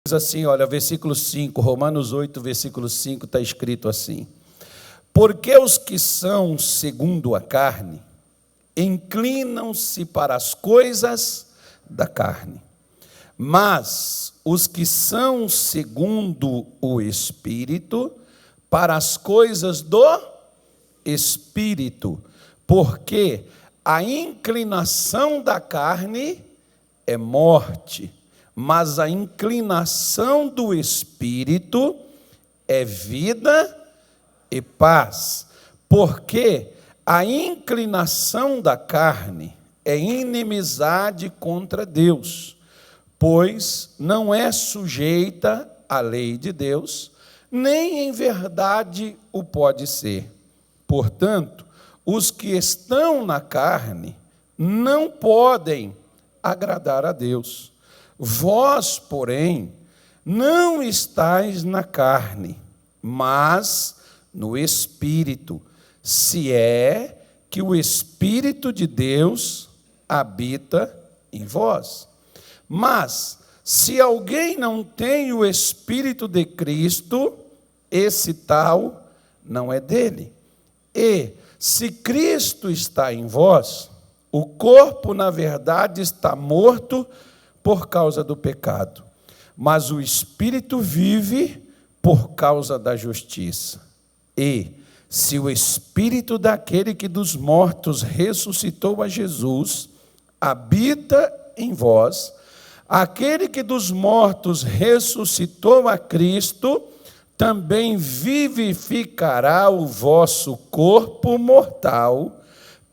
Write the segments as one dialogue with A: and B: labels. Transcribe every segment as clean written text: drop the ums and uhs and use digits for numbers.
A: Diz assim, olha, versículo 5, Romanos 8, versículo 5, está escrito assim: porque os que são segundo a carne, inclinam-se para as coisas da carne, mas os que são segundo o Espírito, para as coisas do Espírito, porque a inclinação da carne é morte, mas a inclinação do Espírito é vida e paz. Porque a inclinação da carne é inimizade contra Deus, pois não é sujeita à lei de Deus, nem em verdade o pode ser. Portanto, os que estão na carne não podem agradar a Deus. Vós, porém, não estáis na carne, mas no Espírito, se é que o Espírito de Deus habita em vós. Mas, se alguém não tem o Espírito de Cristo, esse tal não é dele. E, se Cristo está em vós, o corpo, na verdade, está morto por causa do pecado, mas o Espírito vive por causa da justiça. E, se o Espírito daquele que dos mortos ressuscitou a Jesus habita em vós, aquele que dos mortos ressuscitou a Cristo também vivificará o vosso corpo mortal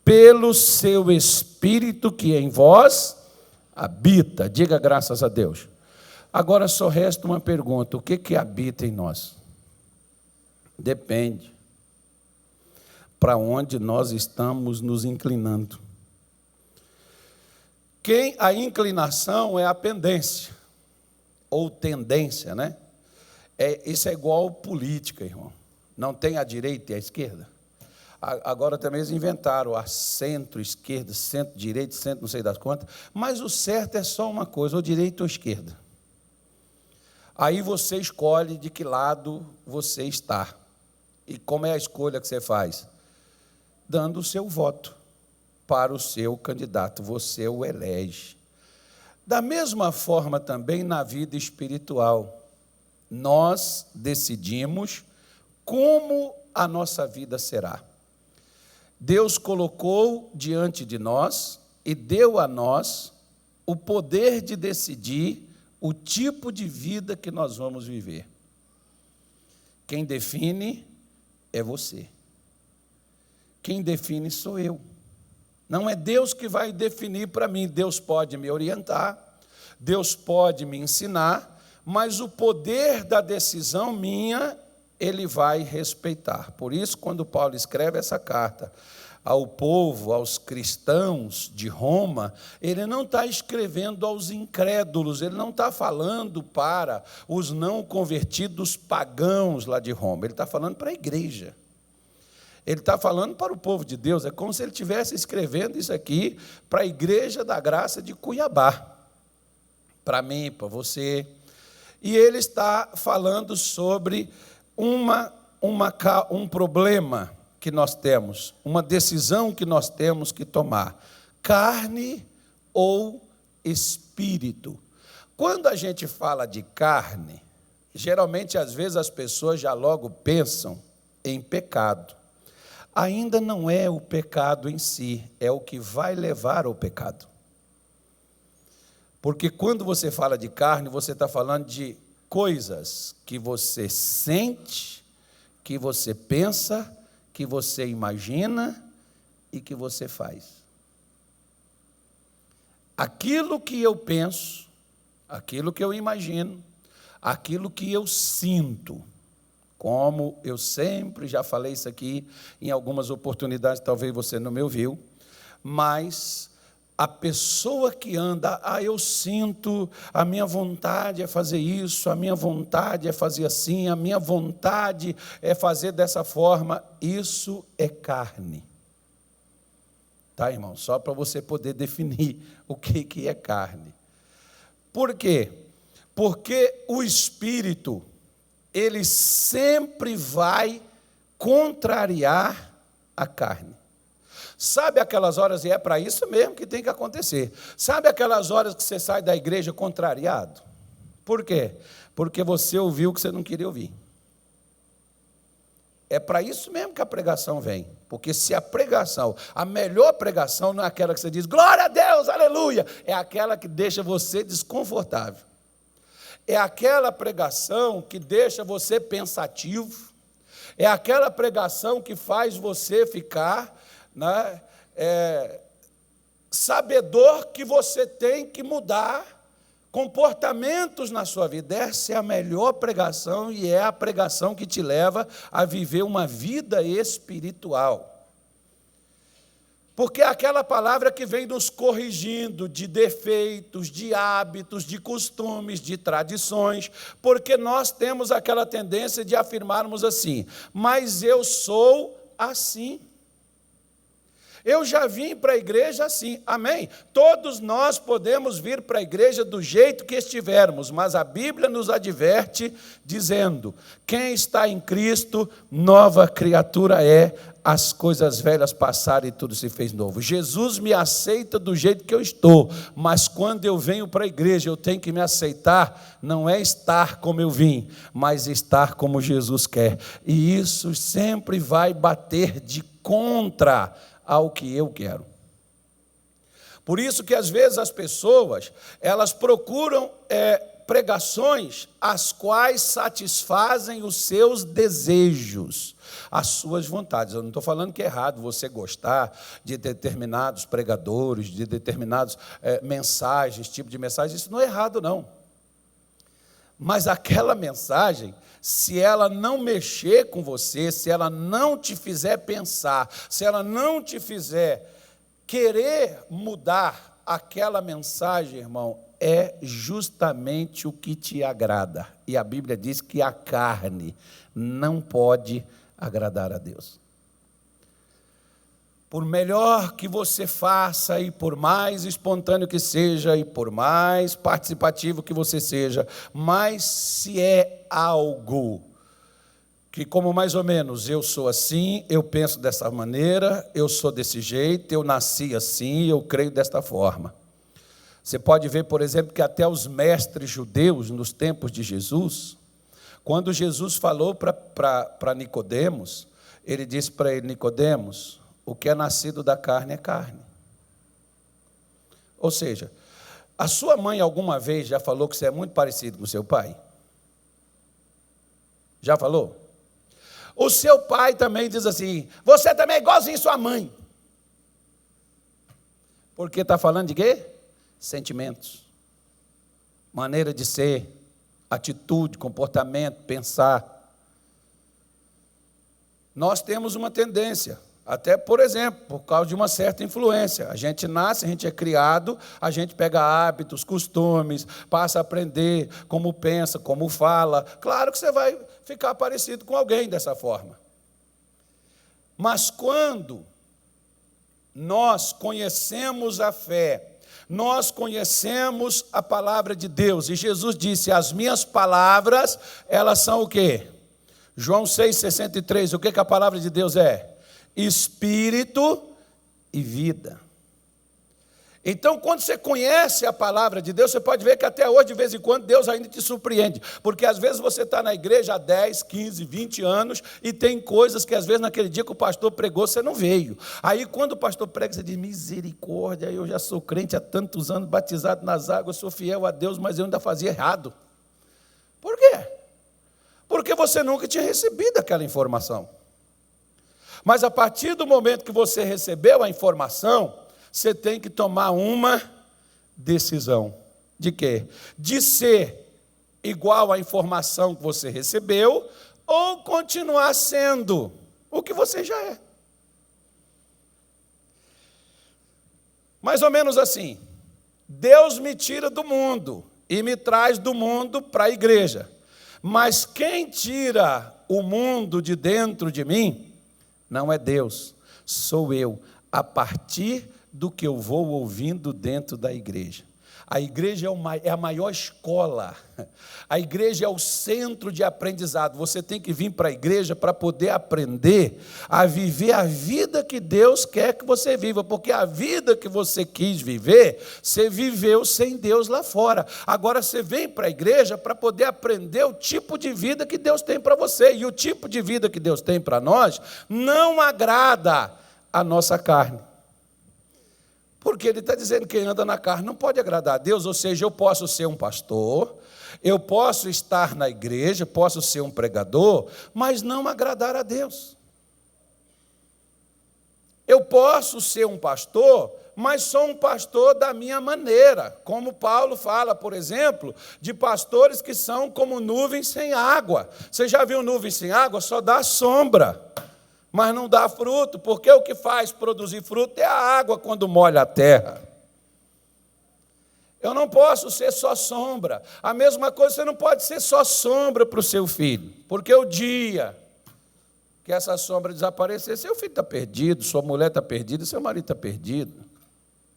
A: pelo seu Espírito que em vós habita. Diga graças a Deus. Agora só resta uma pergunta: o que habita em nós? Depende para onde nós estamos nos inclinando. A inclinação é a pendência, ou tendência, né? Isso é igual política, irmão. Não tem a direita e a esquerda. Agora também eles inventaram a centro-esquerda, centro-direita, centro não sei das quantas, mas o certo é só uma coisa, ou direita ou esquerda. Aí você escolhe de que lado você está. E como é a escolha que você faz? Dando o seu voto para o seu candidato, você o elege. Da mesma forma também na vida espiritual, nós decidimos como a nossa vida será. Deus colocou diante de nós e deu a nós o poder de decidir o tipo de vida que nós vamos viver. Quem define é você. Quem define sou eu. Não é Deus que vai definir para mim. Deus pode me orientar, Deus pode me ensinar, mas o poder da decisão minha, Ele vai respeitar. Por isso, quando Paulo escreve essa carta ao povo, aos cristãos de Roma, ele não está escrevendo aos incrédulos, ele não está falando para os não convertidos pagãos lá de Roma, ele está falando para a igreja. Ele está falando para o povo de Deus, é como se ele estivesse escrevendo isso aqui para a Igreja da Graça de Cuiabá, para mim, para você. E ele está falando sobre um problema que nós temos, uma decisão que nós temos que tomar: carne ou espírito. Quando a gente fala de carne, geralmente, às vezes, as pessoas já logo pensam em pecado. Ainda não é o pecado em si, é o que vai levar ao pecado. Porque quando você fala de carne, você está falando de coisas que você sente, que você pensa, que você imagina e que você faz. Aquilo que eu penso, aquilo que eu imagino, aquilo que eu sinto, como eu sempre já falei isso aqui, em algumas oportunidades, talvez você não me ouviu, mas a pessoa que anda, eu sinto, a minha vontade é fazer isso, a minha vontade é fazer assim, a minha vontade é fazer dessa forma, isso é carne. Tá, irmão? Só para você poder definir o que é carne. Por quê? Porque o Espírito, ele sempre vai contrariar a carne. Sabe aquelas horas, e é para isso mesmo que tem que acontecer, sabe aquelas horas que você sai da igreja contrariado? Por quê? Porque você ouviu o que você não queria ouvir. É para isso mesmo que a pregação vem. Porque se a pregação, a melhor pregação não é aquela que você diz, glória a Deus, aleluia, é aquela que deixa você desconfortável. É aquela pregação que deixa você pensativo. É aquela pregação que faz você ficar, né, sabedor que você tem que mudar comportamentos na sua vida. Essa é a melhor pregação e é a pregação que te leva a viver uma vida espiritual. Porque é aquela palavra que vem nos corrigindo de defeitos, de hábitos, de costumes, de tradições, porque nós temos aquela tendência de afirmarmos assim, mas eu sou assim. Eu já vim para a igreja assim, amém? Todos nós podemos vir para a igreja do jeito que estivermos, mas a Bíblia nos adverte dizendo, quem está em Cristo, nova criatura é, as coisas velhas passaram e tudo se fez novo. Jesus me aceita do jeito que eu estou, mas quando eu venho para a igreja, eu tenho que me aceitar, não é estar como eu vim, mas estar como Jesus quer. E isso sempre vai bater de contra ao que eu quero. Por isso que às vezes as pessoas, elas procuram pregações as quais satisfazem os seus desejos, as suas vontades. Eu não estou falando que é errado você gostar de determinados pregadores, de determinadas mensagens, tipo de mensagem, isso não é errado não. Mas aquela mensagem, se ela não mexer com você, se ela não te fizer pensar, se ela não te fizer querer mudar aquela mensagem, irmão, é justamente o que te agrada. E a Bíblia diz que a carne não pode agradar a Deus. Por melhor que você faça, e por mais espontâneo que seja, e por mais participativo que você seja, mas se é algo que, como mais ou menos, eu sou assim, eu penso dessa maneira, eu sou desse jeito, eu nasci assim, eu creio desta forma. Você pode ver, por exemplo, que até os mestres judeus, nos tempos de Jesus, quando Jesus falou para Nicodemos, ele disse para ele, Nicodemos, o que é nascido da carne é carne. Ou seja, a sua mãe alguma vez já falou que você é muito parecido com o seu pai? Já falou? O seu pai também diz assim, você também é igualzinho sua mãe. Porque está falando de quê? Sentimentos, maneira de ser, atitude, comportamento, pensar. Nós temos uma tendência, até, por exemplo, por causa de uma certa influência. A gente nasce, a gente é criado, a gente pega hábitos, costumes, passa a aprender como pensa, como fala. Claro que você vai ficar parecido com alguém dessa forma. Mas quando nós conhecemos a fé, nós conhecemos a palavra de Deus, e Jesus disse, as minhas palavras, elas são o quê? João 6,63, o que a palavra de Deus é? Espírito e vida. Então, quando você conhece a palavra de Deus, você pode ver que até hoje, de vez em quando, Deus ainda te surpreende. Porque às vezes você está na igreja há 10, 15, 20 anos e tem coisas que às vezes naquele dia que o pastor pregou, você não veio. Aí quando o pastor prega, você diz, misericórdia, eu já sou crente há tantos anos, batizado nas águas, sou fiel a Deus, mas eu ainda fazia errado. Por quê? Porque você nunca tinha recebido aquela informação. Mas a partir do momento que você recebeu a informação, você tem que tomar uma decisão. De quê? De ser igual à informação que você recebeu ou continuar sendo o que você já é. Mais ou menos assim. Deus me tira do mundo e me traz do mundo para a igreja. Mas quem tira o mundo de dentro de mim não é Deus, sou eu, a partir do que eu vou ouvindo dentro da igreja. A igreja é a maior escola. A igreja é o centro de aprendizado. Você tem que vir para a igreja para poder aprender a viver a vida que Deus quer que você viva, porque a vida que você quis viver, você viveu sem Deus lá fora. Agora você vem para a igreja para poder aprender o tipo de vida que Deus tem para você. E o tipo de vida que Deus tem para nós não agrada a nossa carne. Porque ele está dizendo que quem anda na carne não pode agradar a Deus, ou seja, eu posso ser um pastor, eu posso estar na igreja, posso ser um pregador, mas não agradar a Deus. Eu posso ser um pastor, mas sou um pastor da minha maneira, como Paulo fala, por exemplo, de pastores que são como nuvens sem água. Você já viu nuvem sem água? Só dá sombra, mas não dá fruto, porque o que faz produzir fruto é a água quando molha a terra. Eu não posso ser só sombra. A mesma coisa, você não pode ser só sombra para o seu filho, porque o dia que essa sombra desaparecer, seu filho está perdido, sua mulher está perdida, seu marido está perdido.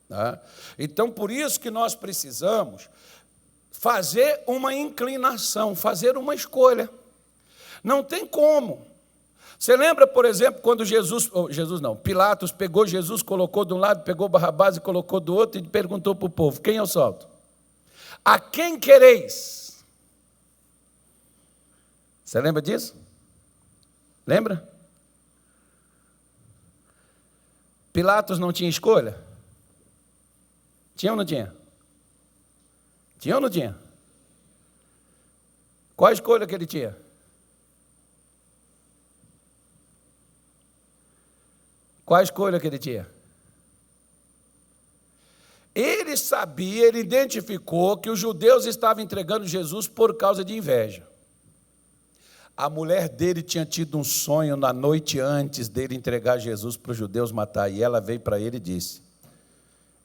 A: Tá? Então, por isso que nós precisamos fazer uma inclinação, fazer uma escolha. Não tem como. Você lembra, por exemplo, quando Pilatos pegou Jesus, colocou de um lado, pegou Barrabás e colocou do outro e perguntou para o povo, quem eu solto? A quem quereis? Você lembra disso? Lembra? Pilatos não tinha escolha? Tinha ou não tinha? Tinha ou não tinha? Qual a escolha que ele tinha? Qual a escolha que ele tinha? Ele sabia, ele identificou que os judeus estavam entregando Jesus por causa de inveja. A mulher dele tinha tido um sonho na noite antes dele entregar Jesus para os judeus matar, e ela veio para ele e disse,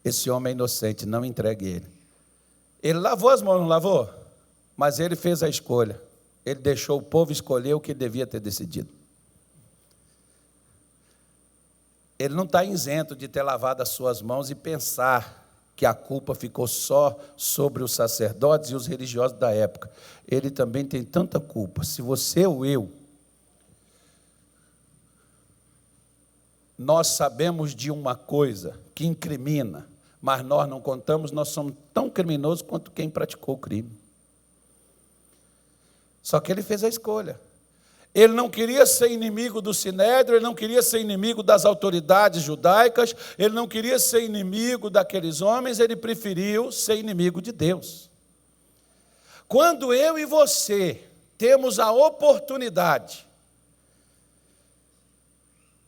A: esse homem é inocente, não entregue ele. Ele lavou as mãos, não lavou? Mas ele fez a escolha. Ele deixou o povo escolher o que ele devia ter decidido. Ele não está isento de ter lavado as suas mãos e pensar que a culpa ficou só sobre os sacerdotes e os religiosos da época. Ele também tem tanta culpa. Se você ou eu, nós sabemos de uma coisa que incrimina, mas nós não contamos, nós somos tão criminosos quanto quem praticou o crime. Só que ele fez a escolha. Ele não queria ser inimigo do Sinédrio, ele não queria ser inimigo das autoridades judaicas, ele não queria ser inimigo daqueles homens, ele preferiu ser inimigo de Deus. Quando eu e você temos a oportunidade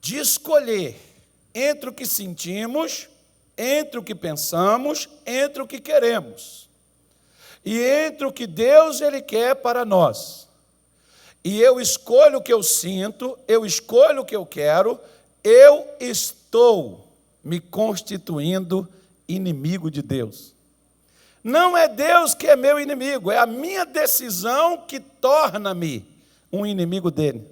A: de escolher entre o que sentimos, entre o que pensamos, entre o que queremos, e entre o que Deus ele quer para nós, e eu escolho o que eu sinto, eu escolho o que eu quero, eu estou me constituindo inimigo de Deus. Não é Deus que é meu inimigo, é a minha decisão que torna-me um inimigo dele.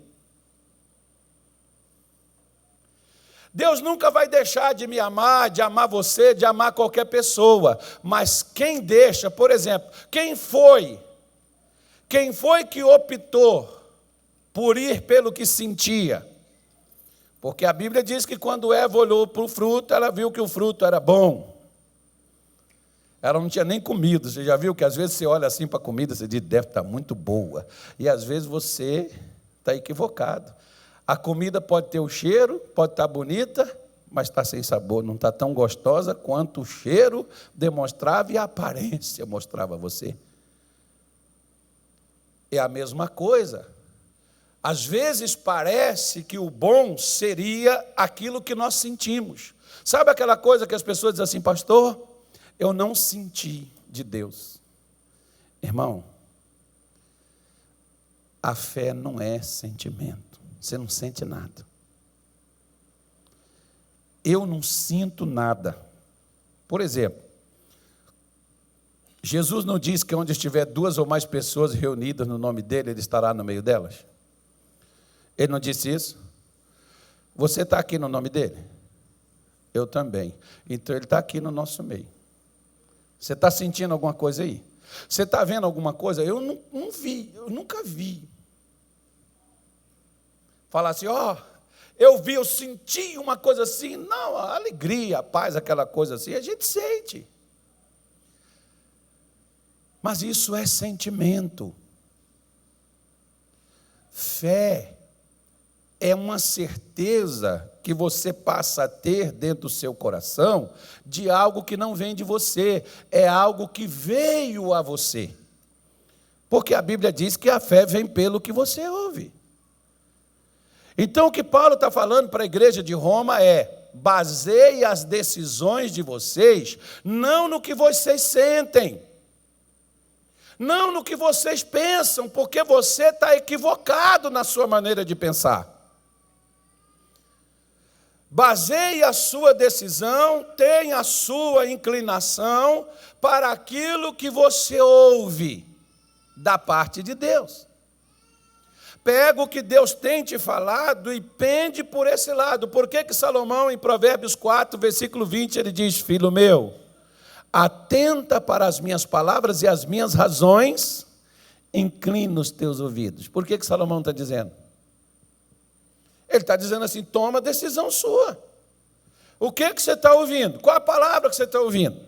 A: Deus nunca vai deixar de me amar, de amar você, de amar qualquer pessoa, mas quem deixa, por exemplo, quem foi que optou por ir pelo que sentia? Porque a Bíblia diz que quando Eva olhou para o fruto, ela viu que o fruto era bom. Ela não tinha nem comido. Você já viu que às vezes você olha assim para a comida, você diz, deve estar muito boa. E às vezes você está equivocado. A comida pode ter o cheiro, pode estar bonita, mas está sem sabor, não está tão gostosa quanto o cheiro demonstrava e a aparência mostrava a você. É a mesma coisa. Às vezes parece que o bom seria aquilo que nós sentimos. Sabe aquela coisa que as pessoas dizem assim, pastor, eu não senti de Deus. Irmão, a fé não é sentimento. Você não sente nada. Eu não sinto nada. Por exemplo, Jesus não diz que onde estiver 2 ou mais pessoas reunidas no nome dele, ele estará no meio delas? Ele não disse isso? Você está aqui no nome dele? Eu também. Então ele está aqui no nosso meio. Você está sentindo alguma coisa aí? Você está vendo alguma coisa? Eu não vi, eu nunca vi. Falar assim, eu vi, eu senti uma coisa assim. Não, a alegria, a paz, aquela coisa assim, a gente sente. Mas isso é sentimento. Fé é uma certeza que você passa a ter dentro do seu coração de algo que não vem de você, é algo que veio a você. Porque a Bíblia diz que a fé vem pelo que você ouve. Então, o que Paulo está falando para a igreja de Roma é: baseie as decisões de vocês não no que vocês sentem, não no que vocês pensam, porque você está equivocado na sua maneira de pensar. Baseie a sua decisão, tenha a sua inclinação para aquilo que você ouve da parte de Deus. Pega o que Deus tem te falado e pende por esse lado. Por que Salomão, em Provérbios 4, versículo 20, ele diz: filho meu, atenta para as minhas palavras e as minhas razões, inclina os teus ouvidos. Por que Salomão está dizendo? Ele está dizendo assim: toma decisão sua. O que você está ouvindo? Qual a palavra que você está ouvindo?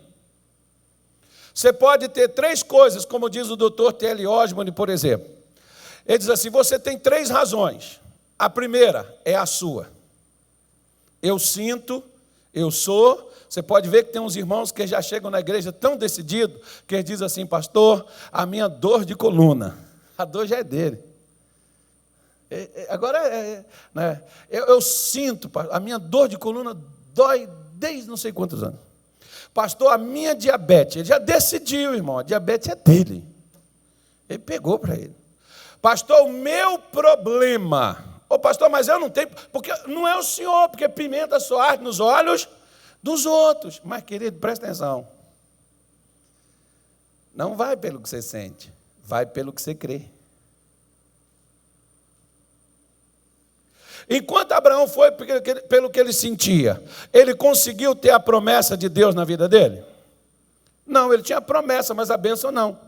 A: Você pode ter 3 coisas, como diz o Dr. T.L. Osborne, por exemplo. Ele diz assim: você tem 3 razões. A primeira é a sua. Eu sinto, eu sou. Você pode ver que tem uns irmãos que já chegam na igreja tão decididos, que eles dizem assim: pastor, a minha dor de coluna. A dor já é dele. Agora, né, eu sinto, a minha dor de coluna dói desde não sei quantos anos. Pastor, a minha diabetes, ele já decidiu, irmão, a diabetes é dele. Ele pegou para ele. Pastor, o meu problema. Pastor, mas eu não tenho, porque não é o senhor, porque pimenta só arde nos olhos dos outros. Mas, querido, presta atenção. Não vai pelo que você sente, vai pelo que você crê. Enquanto Abraão foi pelo que ele sentia, ele conseguiu ter a promessa de Deus na vida dele? Não, ele tinha a promessa, mas a bênção não.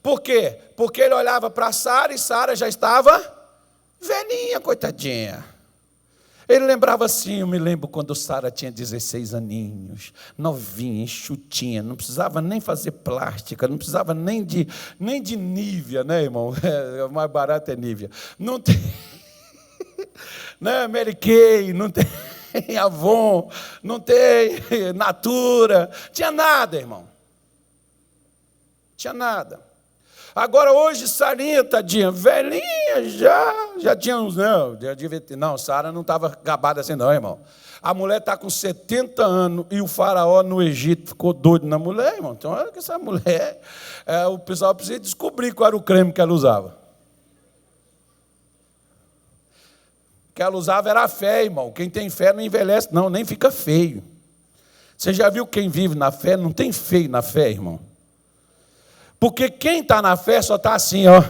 A: Por quê? Porque ele olhava para Sara e Sara já estava velhinha, coitadinha. Ele lembrava assim: eu me lembro quando Sara tinha 16 aninhos, novinha, enxutinha, não precisava nem fazer plástica, não precisava nem de Nívea, né, irmão? O mais barato é Nívea. Não tem... Né, Mary Kay, não tem Avon, não tem Natura, tinha nada, irmão. Tinha nada. Agora hoje, Sarinha, tadinha, velhinha, já tinha uns, não, Sara não estava acabada assim não, irmão. A mulher está com 70 anos e o faraó no Egito ficou doido na mulher, irmão. Então, olha que essa mulher, o pessoal precisa descobrir qual era o creme que ela usava. Que ela usava era a fé, irmão. Quem tem fé não envelhece, não, nem fica feio. Você já viu quem vive na fé? Não tem feio na fé, irmão. Porque quem está na fé só está assim, ó.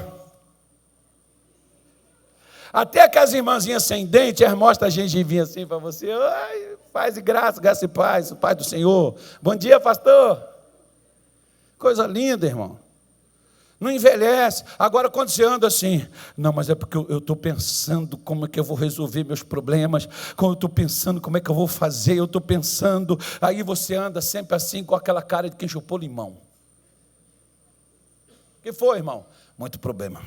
A: Até que as irmãzinhas sem dente, elas mostram a gengivinha assim para você. Ai, paz e graça, graça e paz, o Pai do Senhor. Bom dia, pastor. Coisa linda, irmão. Não envelhece. Agora, quando você anda assim, não, mas é porque eu estou pensando como é que eu vou resolver meus problemas, eu estou pensando como é que eu vou fazer, eu estou pensando, aí você anda sempre assim, com aquela cara de quem chupou limão. O que foi, irmão? Muito problema.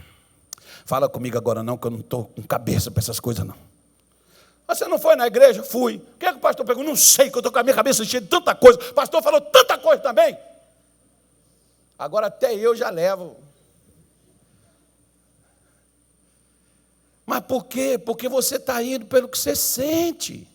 A: Fala comigo agora não, que eu não estou com cabeça para essas coisas, não. Você não foi na igreja? Fui. O que é que o pastor pegou? Não sei, que eu estou com a minha cabeça cheia de tanta coisa. O pastor falou tanta coisa também. Agora até eu já levo. Mas por quê? Porque você está indo pelo que você sente.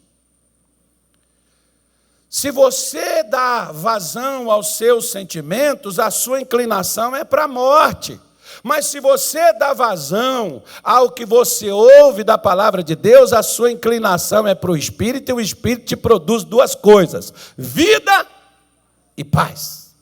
A: Se você dá vazão aos seus sentimentos, a sua inclinação é para a morte. Mas se você dá vazão ao que você ouve da palavra de Deus, a sua inclinação é para o Espírito, e o Espírito te produz 2 coisas: vida e paz.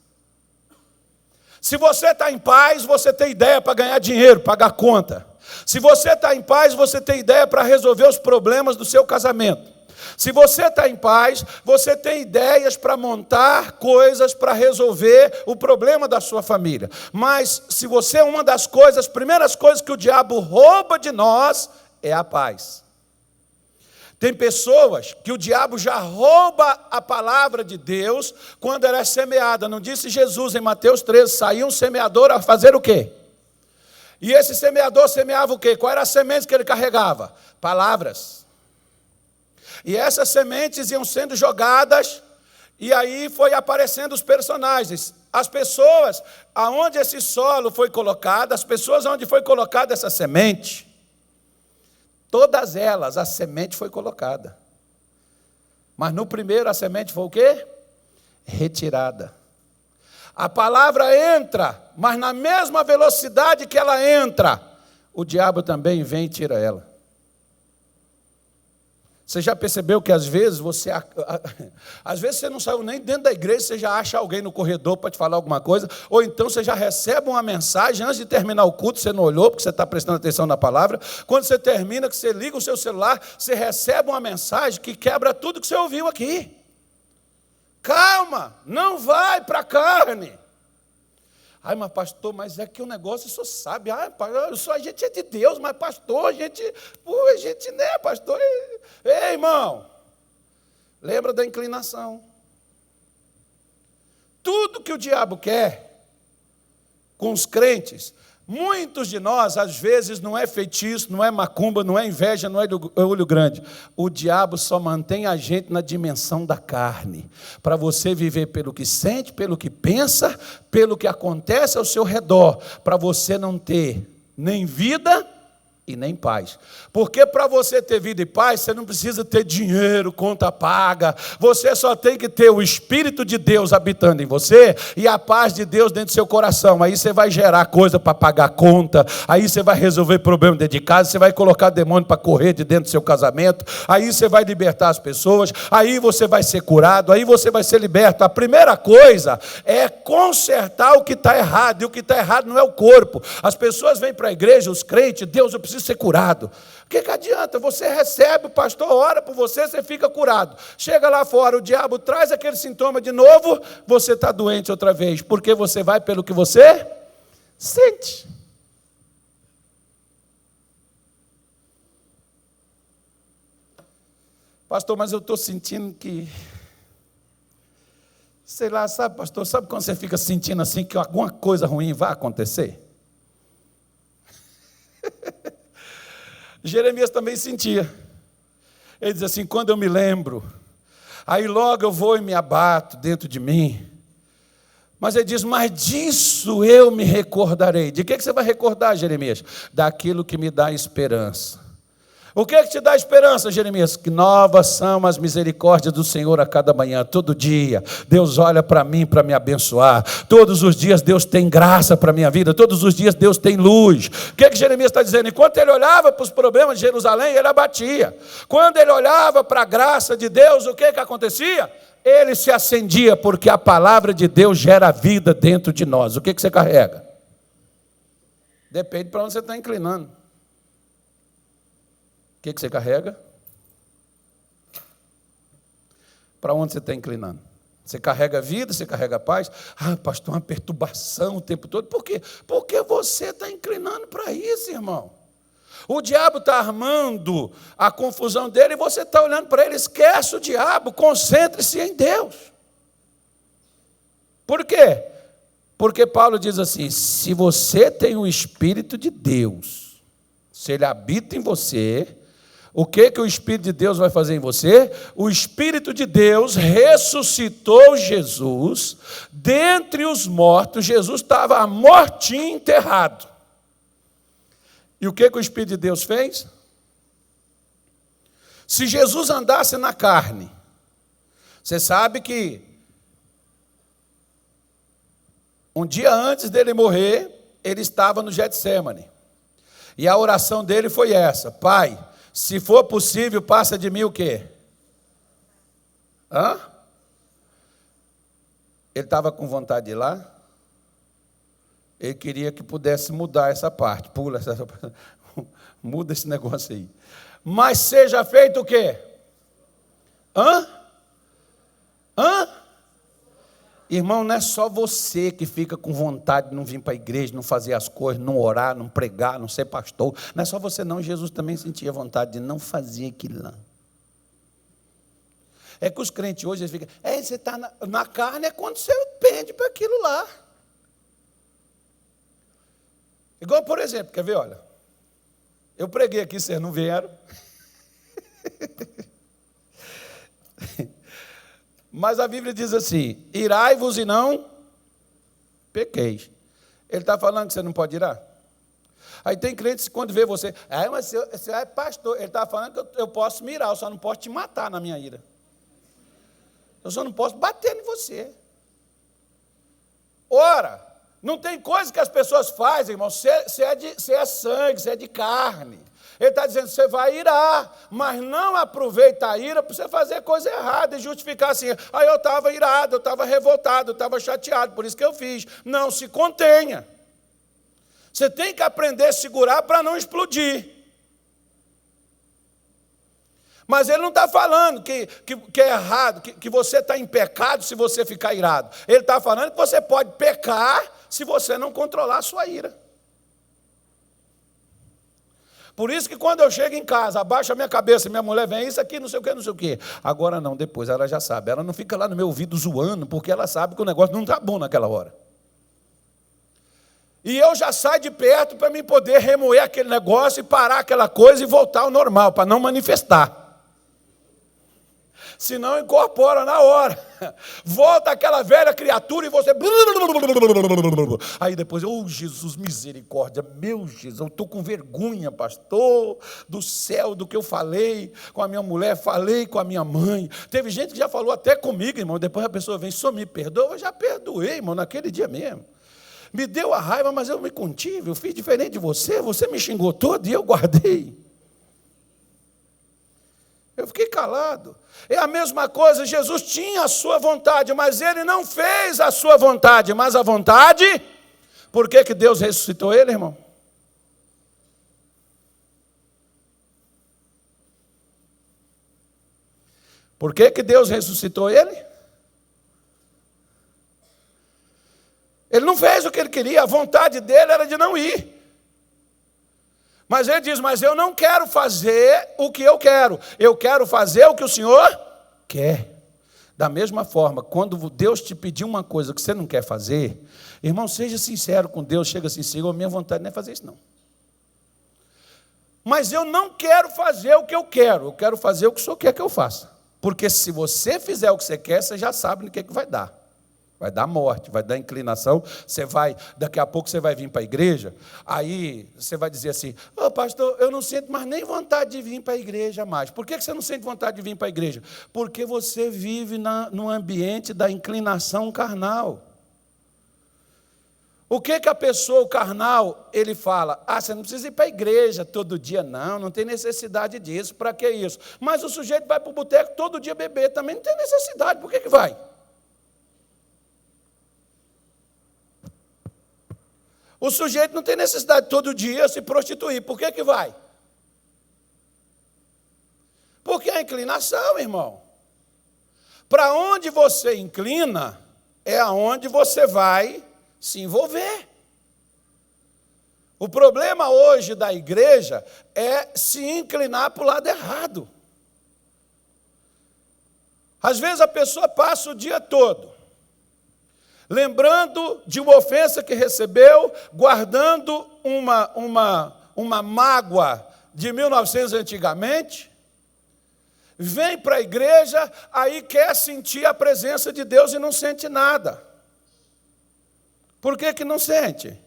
A: Se você está em paz, você tem ideia para ganhar dinheiro, pagar conta. Se você está em paz, você tem ideia para resolver os problemas do seu casamento. Se você está em paz, você tem ideias para montar coisas para resolver o problema da sua família. Mas se você é uma das coisas, as primeiras coisas que o diabo rouba de nós é a paz. Tem pessoas que o diabo já rouba a palavra de Deus quando ela é semeada. Não disse Jesus em Mateus 13, saiu um semeador a fazer o quê? E esse semeador semeava o quê? Qual era a semente que ele carregava? Palavras. E essas sementes iam sendo jogadas, e aí foi aparecendo os personagens. As pessoas, aonde esse solo foi colocado, as pessoas onde foi colocada essa semente, todas elas, a semente foi colocada. Mas no primeiro a semente foi o quê? Retirada. A palavra entra, mas na mesma velocidade que ela entra, o diabo também vem e tira ela. Você já percebeu que às vezes você não saiu nem dentro da igreja, você já acha alguém no corredor para te falar alguma coisa, ou então você já recebe uma mensagem antes de terminar o culto, você não olhou porque você está prestando atenção na palavra. Quando você termina, que você liga o seu celular, você recebe uma mensagem que quebra tudo que você ouviu aqui. Calma, não vai para a carne. Ai, mas pastor, mas é que o negócio o senhor sabe. Ai, a gente é de Deus, mas pastor, a gente não é pastor. Ei, irmão, lembra da inclinação. Tudo que o diabo quer com os crentes, muitos de nós, às vezes, não é feitiço, não é macumba, não é inveja, não é olho grande. O diabo só mantém a gente na dimensão da carne, para você viver pelo que sente, pelo que pensa, pelo que acontece ao seu redor, para você não ter nem vida e nem paz. Porque para você ter vida e paz, você não precisa ter dinheiro, conta paga. Você só tem que ter o Espírito de Deus habitando em você e a paz de Deus dentro do seu coração. Aí você vai gerar coisa para pagar conta, aí você vai resolver problema dentro de casa, você vai colocar demônio para correr de dentro do seu casamento, aí você vai libertar as pessoas, aí você vai ser curado, aí você vai ser liberto. A primeira coisa é consertar o que está errado, e o que está errado não é o corpo. As pessoas vêm para a igreja, os crentes, Deus, eu preciso ser curado. O que adianta? Você recebe, o pastor ora por você, você fica curado. Chega lá fora, o diabo traz aquele sintoma de novo, você está doente outra vez, porque você vai pelo que você sente. Pastor, mas eu estou sentindo que, sei lá, sabe, pastor, sabe quando você fica sentindo assim que alguma coisa ruim vai acontecer? Jeremias também sentia. Ele diz assim, quando eu me lembro, aí logo eu vou e me abato dentro de mim. Mas ele diz, mas disso eu me recordarei. De que você vai recordar, Jeremias? Daquilo que me dá esperança. O que te dá esperança, Jeremias? Que novas são as misericórdias do Senhor a cada manhã, todo dia. Deus olha para mim para me abençoar. Todos os dias Deus tem graça para a minha vida. Todos os dias Deus tem luz. O que Jeremias está dizendo? Enquanto ele olhava para os problemas de Jerusalém, ele abatia. Quando ele olhava para a graça de Deus, o que acontecia? Ele se acendia, porque a palavra de Deus gera vida dentro de nós. O que você carrega? Depende para onde você está inclinando. O que você carrega? Para onde você está inclinando? Você carrega vida, você carrega paz? Ah, pastor, uma perturbação o tempo todo. Por quê? Porque você está inclinando para isso, irmão. O diabo está armando a confusão dele e você está olhando para ele. Esquece o diabo, concentre-se em Deus. Por quê? Porque Paulo diz assim, se você tem o Espírito de Deus, se ele habita em você, o que o Espírito de Deus vai fazer em você? O Espírito de Deus ressuscitou Jesus dentre os mortos. Jesus estava mortinho, enterrado. E o que o Espírito de Deus fez? Se Jesus andasse na carne, você sabe que um dia antes dele morrer, ele estava no Getsêmani. E a oração dele foi essa, Pai, se for possível, passa de mim o quê? Ele estava com vontade de ir lá? Ele queria que pudesse mudar essa parte. Pula essa parte. Muda esse negócio aí. Mas seja feito o quê? Hã? Hã? Irmão, não é só você que fica com vontade de não vir para a igreja, não fazer as coisas, não orar, não pregar, não ser pastor. Não é só você não, Jesus também sentia vontade de não fazer aquilo lá. É que os crentes hoje, eles ficam, você está na carne, é quando você pende para aquilo lá. Igual, por exemplo, quer ver, olha, eu preguei aqui, vocês não vieram. Mas a Bíblia diz assim, irai-vos e não pequeis. Ele está falando que você não pode irar? Aí tem crentes que quando vê você, mas você é pastor, ele está falando que eu posso me irar, eu só não posso te matar na minha ira. Eu só não posso bater em você. Ora, não tem coisa que as pessoas fazem, irmão, você é sangue, você é de carne. Ele está dizendo, você vai irar, mas não aproveita a ira para você fazer coisa errada e justificar assim, eu estava irado, eu estava revoltado, eu estava chateado, por isso que eu fiz. Não, se contenha. Você tem que aprender a segurar para não explodir. Mas ele não está falando que é errado, que você está em pecado se você ficar irado. Ele está falando que você pode pecar se você não controlar a sua ira. Por isso que quando eu chego em casa, abaixo a minha cabeça, minha mulher vem, isso aqui, não sei o quê, não sei o quê. Agora não, depois ela já sabe. Ela não fica lá no meu ouvido zoando, porque ela sabe que o negócio não está bom naquela hora. E eu já saio de perto para mim poder remoer aquele negócio e parar aquela coisa e voltar ao normal, para não manifestar. Senão incorpora na hora. Volta aquela velha criatura e você... Aí depois, Jesus, misericórdia, meu Jesus, eu estou com vergonha, pastor, do céu, do que eu falei com a minha mulher, falei com a minha mãe. Teve gente que já falou até comigo, irmão, depois a pessoa vem, só me perdoa, eu já perdoei, irmão, naquele dia mesmo. Me deu a raiva, mas eu me contive, eu fiz diferente de você me xingou todo e eu guardei. Eu fiquei calado. É a mesma coisa, Jesus tinha a sua vontade, mas ele não fez a sua vontade, mas a vontade. Por que Deus ressuscitou ele, irmão? Por que Deus ressuscitou ele? Ele não fez o que ele queria, a vontade dele era de não ir. Mas ele diz, mas eu não quero fazer o que eu quero fazer o que o Senhor quer. Da mesma forma, quando Deus te pedir uma coisa que você não quer fazer, irmão, seja sincero com Deus, chega assim, Senhor, minha vontade não é fazer isso não. Mas eu não quero fazer o que eu quero fazer o que o Senhor quer que eu faça. Porque se você fizer o que você quer, você já sabe no que vai dar. Vai dar morte, vai dar inclinação, daqui a pouco você vai vir para a igreja, aí você vai dizer assim, pastor, eu não sinto mais nem vontade de vir para a igreja mais. Por que você não sente vontade de vir para a igreja? Porque você vive no ambiente da inclinação carnal. O que a pessoa, o carnal, ele fala, você não precisa ir para a igreja todo dia, não tem necessidade disso, para que isso? Mas o sujeito vai para o boteco todo dia beber, também não tem necessidade, por que vai? O sujeito não tem necessidade todo dia se prostituir. Por que vai? Porque a inclinação, irmão. Para onde você inclina, é aonde você vai se envolver. O problema hoje da igreja é se inclinar para o lado errado. Às vezes a pessoa passa o dia todo lembrando de uma ofensa que recebeu, guardando uma mágoa de 1900 antigamente, vem para a igreja, aí quer sentir a presença de Deus e não sente nada. Por que não sente?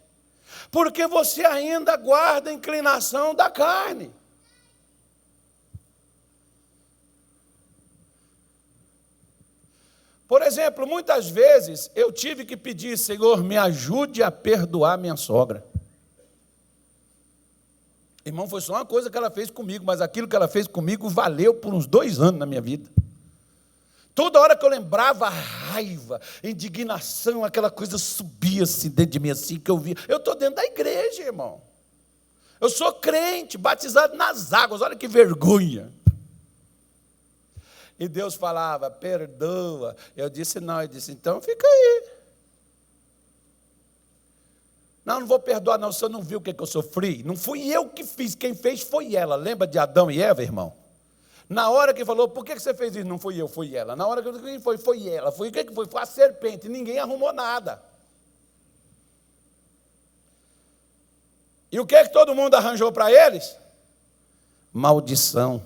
A: Porque você ainda guarda a inclinação da carne. Por exemplo, muitas vezes eu tive que pedir, Senhor, me ajude a perdoar minha sogra. Irmão, foi só uma coisa que ela fez comigo, mas aquilo que ela fez comigo valeu por uns 2 anos na minha vida. Toda hora que eu lembrava a raiva, indignação, aquela coisa subia assim dentro de mim, assim que eu via. Eu estou dentro da igreja, irmão. Eu sou crente, batizado nas águas, olha que vergonha. E Deus falava, perdoa. Eu disse, não. Ele disse, então fica aí. Não vou perdoar, não. O senhor não viu o que eu sofri? Não fui eu que fiz, quem fez foi ela. Lembra de Adão e Eva, irmão? Na hora que falou, por que você fez isso? Não fui eu, foi ela. Na hora que foi ela. Foi o que foi? Foi a serpente. Ninguém arrumou nada. E o que todo mundo arranjou para eles? Maldição.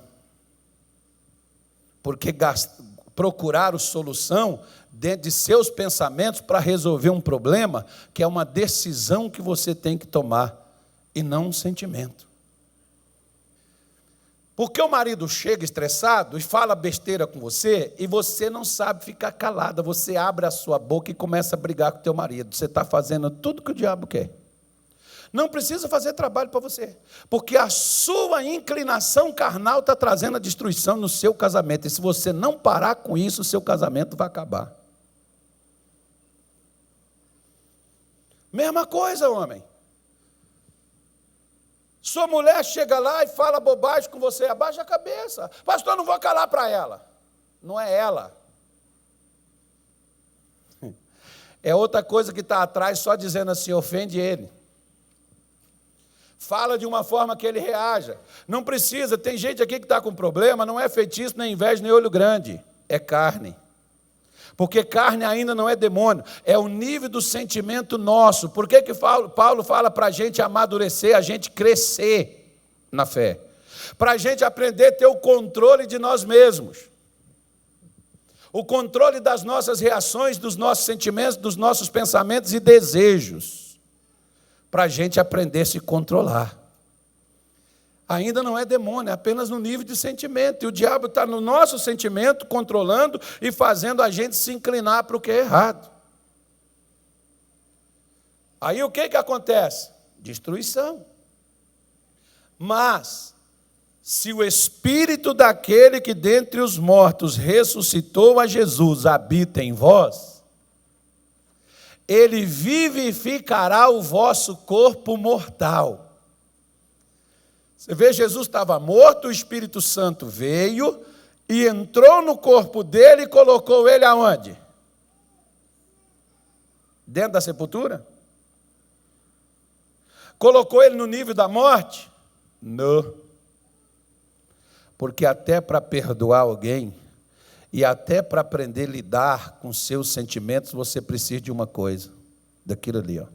A: Porque procuraram solução dentro de seus pensamentos para resolver um problema que é uma decisão que você tem que tomar e não um sentimento. Porque o marido chega estressado e fala besteira com você e você não sabe ficar calada, você abre a sua boca e começa a brigar com o teu marido. Você está fazendo tudo que o diabo quer. Não precisa fazer trabalho para você, porque a sua inclinação carnal está trazendo a destruição no seu casamento. E se você não parar com isso, o seu casamento vai acabar. Mesma coisa, homem. Sua mulher chega lá e fala bobagem com você, abaixa a cabeça. Pastor, não vou calar para ela. Não é ela. É outra coisa que está atrás, só dizendo assim, ofende ele. Fala de uma forma que ele reaja. Não precisa, tem gente aqui que está com problema, não é feitiço, nem inveja, nem olho grande. É carne. Porque carne ainda não é demônio, é o nível do sentimento nosso. Por que Paulo fala para a gente amadurecer, a gente crescer na fé? Para a gente aprender a ter o controle de nós mesmos. O controle das nossas reações, dos nossos sentimentos, dos nossos pensamentos e desejos. Para a gente aprender a se controlar. Ainda não é demônio, é apenas no nível de sentimento. E o diabo está no nosso sentimento, controlando e fazendo a gente se inclinar para o que é errado. Aí o que acontece? Destruição. Mas, se o Espírito daquele que dentre os mortos ressuscitou a Jesus habita em vós, ele vivificará o vosso corpo mortal. Você vê, Jesus estava morto, o Espírito Santo veio e entrou no corpo dele e colocou ele aonde? Dentro da sepultura? Colocou ele no nível da morte? Não. Porque até para perdoar alguém, e até para aprender a lidar com seus sentimentos, você precisa de uma coisa, daquilo ali, ó.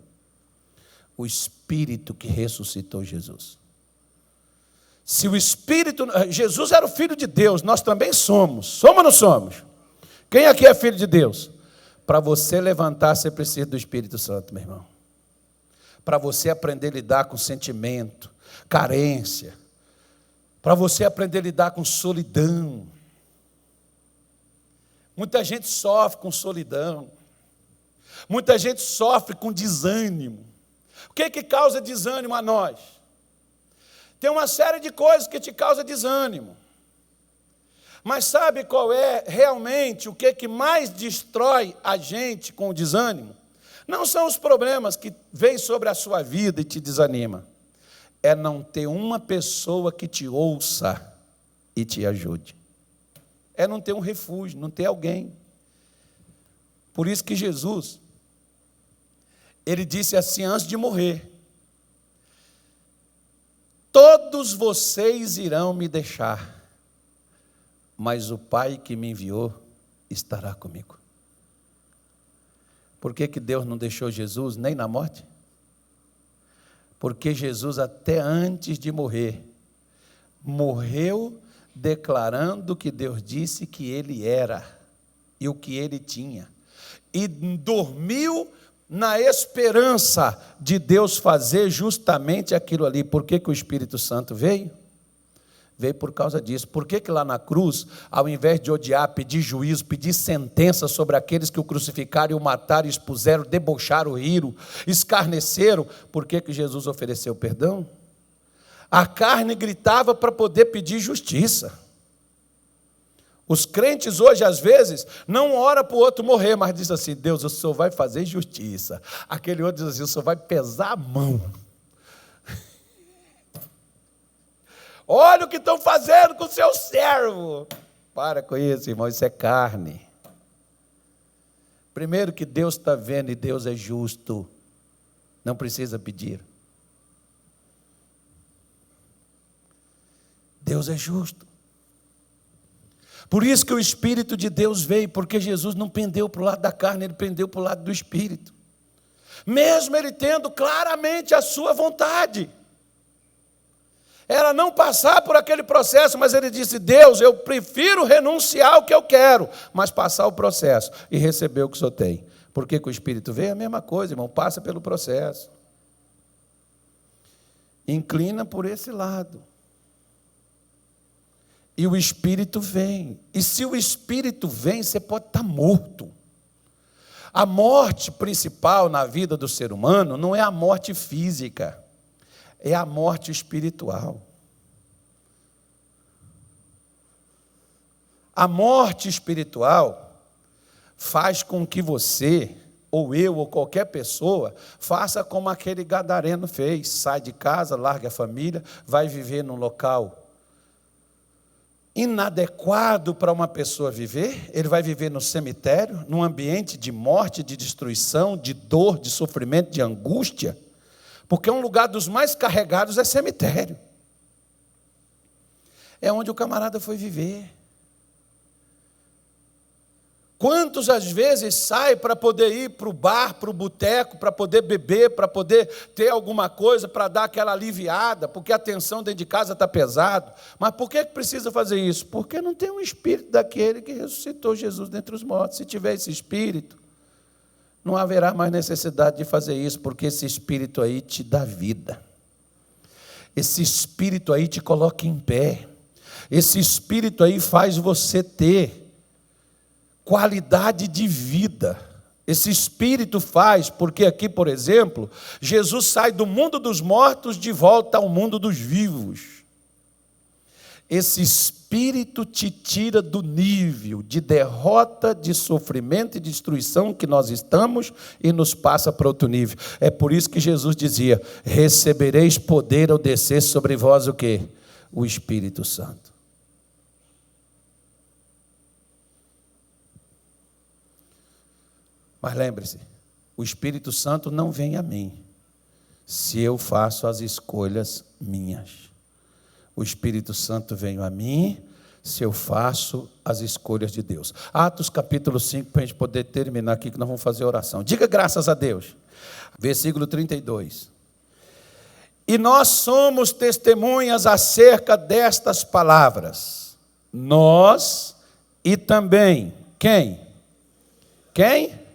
A: O Espírito que ressuscitou Jesus. Se o Espírito... Jesus era o Filho de Deus, nós também somos. Somos ou não somos? Quem aqui é filho de Deus? Para você levantar, você precisa do Espírito Santo, meu irmão. Para você aprender a lidar com sentimento, carência. Para você aprender a lidar com solidão. Muita gente sofre com solidão. Muita gente sofre com desânimo. O que causa desânimo a nós? Tem uma série de coisas que te causa desânimo. Mas sabe qual é realmente o que mais destrói a gente com o desânimo? Não são os problemas que vêm sobre a sua vida e te desanima. É não ter uma pessoa que te ouça e te ajude. É não ter um refúgio, não ter alguém. Por isso que Jesus, ele disse assim antes de morrer: todos vocês irão me deixar, mas o Pai que me enviou estará comigo. Por que Deus não deixou Jesus nem na morte? Porque Jesus, até antes de morrer, morreu declarando que Deus disse que ele era e o que ele tinha. E dormiu na esperança de Deus fazer justamente aquilo ali. Por que o Espírito Santo veio? Veio por causa disso. Por que lá na cruz, ao invés de odiar, pedir juízo, pedir sentença sobre aqueles que o crucificaram e o mataram, expuseram, debocharam, riram, escarneceram, por que Jesus ofereceu perdão? A carne gritava para poder pedir justiça. Os crentes hoje, às vezes, não oram para o outro morrer, mas diz assim: Deus, o Senhor vai fazer justiça. Aquele outro diz assim: o Senhor vai pesar a mão. Olha o que estão fazendo com o seu servo. Para com isso, irmão, isso é carne. Primeiro que Deus está vendo e Deus é justo. Não precisa pedir. Deus é justo. Por isso que o Espírito de Deus veio, porque Jesus não pendeu para o lado da carne, ele pendeu para o lado do Espírito. Mesmo ele tendo claramente a sua vontade. Era não passar por aquele processo, mas ele disse: Deus, eu prefiro renunciar ao que eu quero, mas passar o processo e receber o que o Senhor tem. Porque que o Espírito veio? É a mesma coisa, irmão, passa pelo processo. Inclina por esse lado. E o Espírito vem. E se o Espírito vem, você pode estar morto. A morte principal na vida do ser humano não é a morte física, é a morte espiritual. A morte espiritual faz com que você, ou eu, ou qualquer pessoa, faça como aquele gadareno fez: sai de casa, larga a família, vai viver num local inadequado para uma pessoa viver. Ele vai viver no cemitério, num ambiente de morte, de destruição, de dor, de sofrimento, de angústia, porque um lugar dos mais carregados é cemitério. É onde o camarada foi viver. Quantos às vezes sai para poder ir para o bar, para o boteco, para poder beber, para poder ter alguma coisa, para dar aquela aliviada, porque a tensão dentro de casa está pesado. Mas por que precisa fazer isso? Porque não tem um espírito daquele que ressuscitou Jesus dentre os mortos. Se tiver esse espírito, não haverá mais necessidade de fazer isso, porque esse espírito aí te dá vida. Esse espírito aí te coloca em pé. Esse espírito aí faz você ter qualidade de vida. Esse Espírito faz, porque aqui, por exemplo, Jesus sai do mundo dos mortos de volta ao mundo dos vivos. Esse Espírito te tira do nível de derrota, de sofrimento e destruição que nós estamos e nos passa para outro nível. É por isso que Jesus dizia: recebereis poder ao descer sobre vós o quê? O Espírito Santo. Mas lembre-se, o Espírito Santo não vem a mim se eu faço as escolhas minhas. O Espírito Santo vem a mim se eu faço as escolhas de Deus. Atos capítulo 5, para a gente poder terminar aqui, que nós vamos fazer oração. Diga graças a Deus. Versículo 32. E nós somos testemunhas acerca destas palavras. Nós e também, quem? Quem?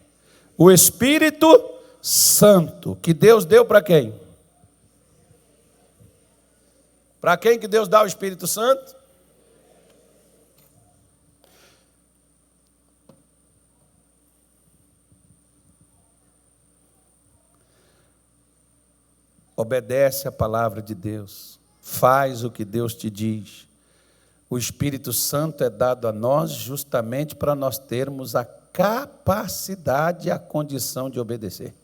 A: O Espírito Santo, que Deus deu para quem? Para quem que Deus dá o Espírito Santo? Obedece a palavra de Deus, faz o que Deus te diz. O Espírito Santo é dado a nós justamente para nós termos a capacidade e a condição de obedecer.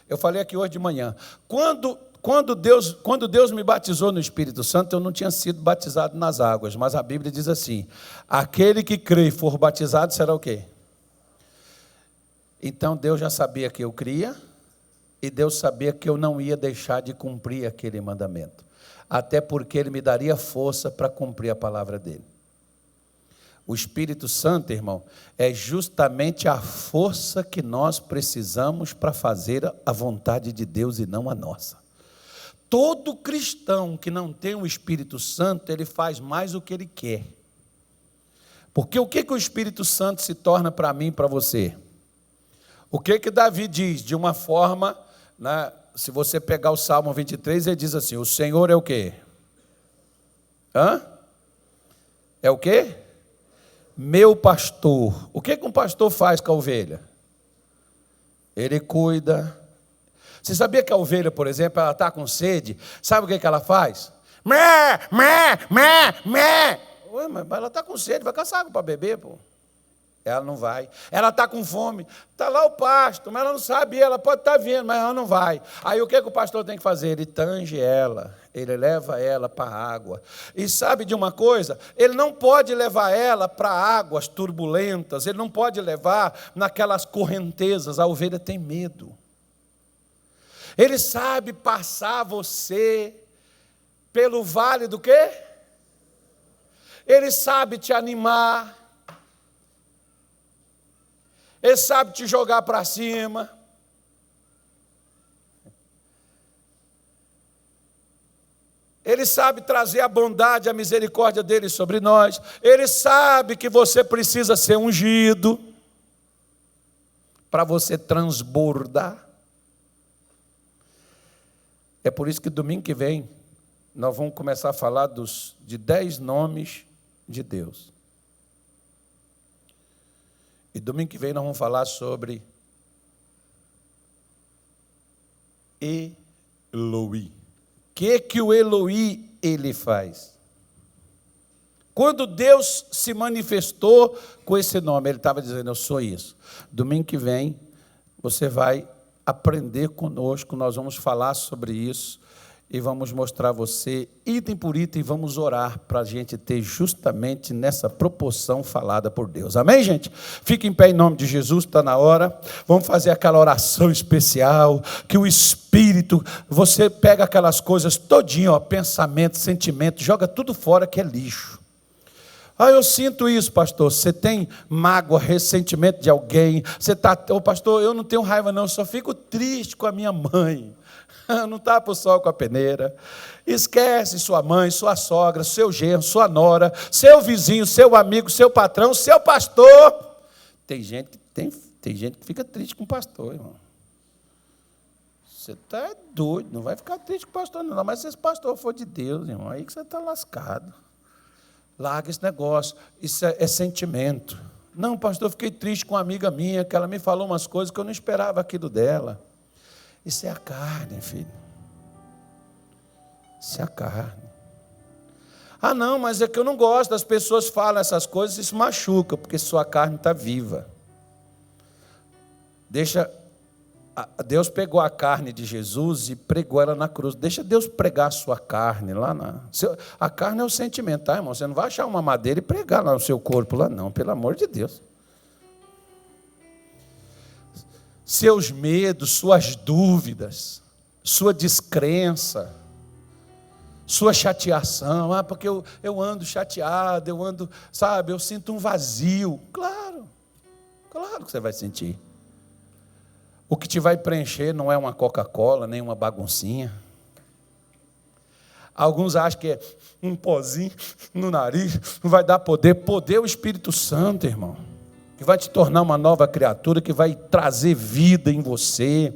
A: Eu falei aqui hoje de manhã, quando Deus me batizou no Espírito Santo, eu não tinha sido batizado nas águas, mas a Bíblia diz assim: aquele que crê e for batizado será o quê? Então Deus já sabia que eu cria, e Deus sabia que eu não ia deixar de cumprir aquele mandamento, até porque Ele me daria força para cumprir a palavra dEle. O Espírito Santo, irmão, é justamente a força que nós precisamos para fazer a vontade de Deus e não a nossa. Todo cristão que não tem o Espírito Santo, ele faz mais o que ele quer. Porque o que o Espírito Santo se torna para mim e para você? O que Davi diz de uma forma, né, se você pegar o Salmo 23, ele diz assim: o Senhor é o quê? É o quê? Meu pastor. O que um pastor faz com a ovelha? Ele cuida. Você sabia que a ovelha, por exemplo, ela está com sede? Sabe o que ela faz? Mé, mé, mé, mé. Ué, mas ela está com sede, vai caçar água para beber, pô. Ela não vai. Ela está com fome. Está lá o pasto, mas ela não sabe. Ela pode estar vendo, mas ela não vai. Aí o que o pastor tem que fazer? Ele tange ela. Ele leva ela para a água. E sabe de uma coisa? Ele não pode levar ela para águas turbulentas. Ele não pode levar naquelas correntezas. A ovelha tem medo. Ele sabe passar você pelo vale do quê? Ele sabe te animar. Ele sabe te jogar para cima. Ele sabe trazer a bondade, a misericórdia dele sobre nós. Ele sabe que você precisa ser ungido para você transbordar. É por isso que domingo que vem nós vamos começar a falar de 10 nomes de Deus. E domingo que vem nós vamos falar sobre Eloi. O que o Eloi ele faz? Quando Deus se manifestou com esse nome, ele estava dizendo, eu sou isso. Domingo que vem você vai aprender conosco, nós vamos falar sobre isso e vamos mostrar a você item por item, vamos orar para a gente ter justamente nessa proporção falada por Deus. Amém, gente? Fique em pé em nome de Jesus, está na hora. Vamos fazer aquela oração especial, que o Espírito, você pega aquelas coisas todinho, ó, pensamento, sentimento, joga tudo fora que é lixo. Ah, eu sinto isso, pastor. Você tem mágoa, ressentimento de alguém. Você está, pastor, eu não tenho raiva não, eu só fico triste com a minha mãe. Não tapa o sol com a peneira. Esquece sua mãe, sua sogra, seu genro, sua nora, seu vizinho, seu amigo, seu patrão, seu pastor. Tem gente que fica triste com o pastor, irmão. Você está doido, não vai ficar triste com o pastor, não. Mas se esse pastor for de Deus, irmão, aí que você está lascado. Larga esse negócio, isso é sentimento. Não, pastor, eu fiquei triste com uma amiga minha, que ela me falou umas coisas que eu não esperava aquilo dela. Isso é a carne, filho. Isso é a carne. Ah, não, mas é que eu não gosto, as pessoas falam essas coisas, isso machuca, porque sua carne está viva. Deus pegou a carne de Jesus e pregou ela na cruz. Deixa Deus pregar a sua carne lá a carne é o sentimento, tá, irmão? Você não vai achar uma madeira e pregar lá no seu corpo, lá não, pelo amor de Deus. Seus medos, suas dúvidas, sua descrença, sua chateação. Ah, porque eu ando chateado, eu ando, sabe, eu sinto um vazio. Claro que você vai sentir. O que te vai preencher não é uma Coca-Cola, nem uma baguncinha. Alguns acham que é um pozinho no nariz, não vai dar poder. Poder é o Espírito Santo, irmão, que vai te tornar uma nova criatura, que vai trazer vida em você.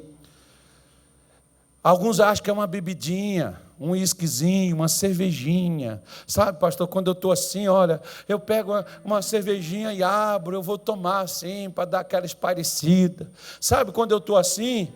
A: Alguns acham que é uma bebidinha, um uísquezinho, uma cervejinha. Sabe, pastor, quando eu estou assim, olha, eu pego uma cervejinha e abro, eu vou tomar assim, para dar aquela esparecida. Sabe, quando eu estou assim,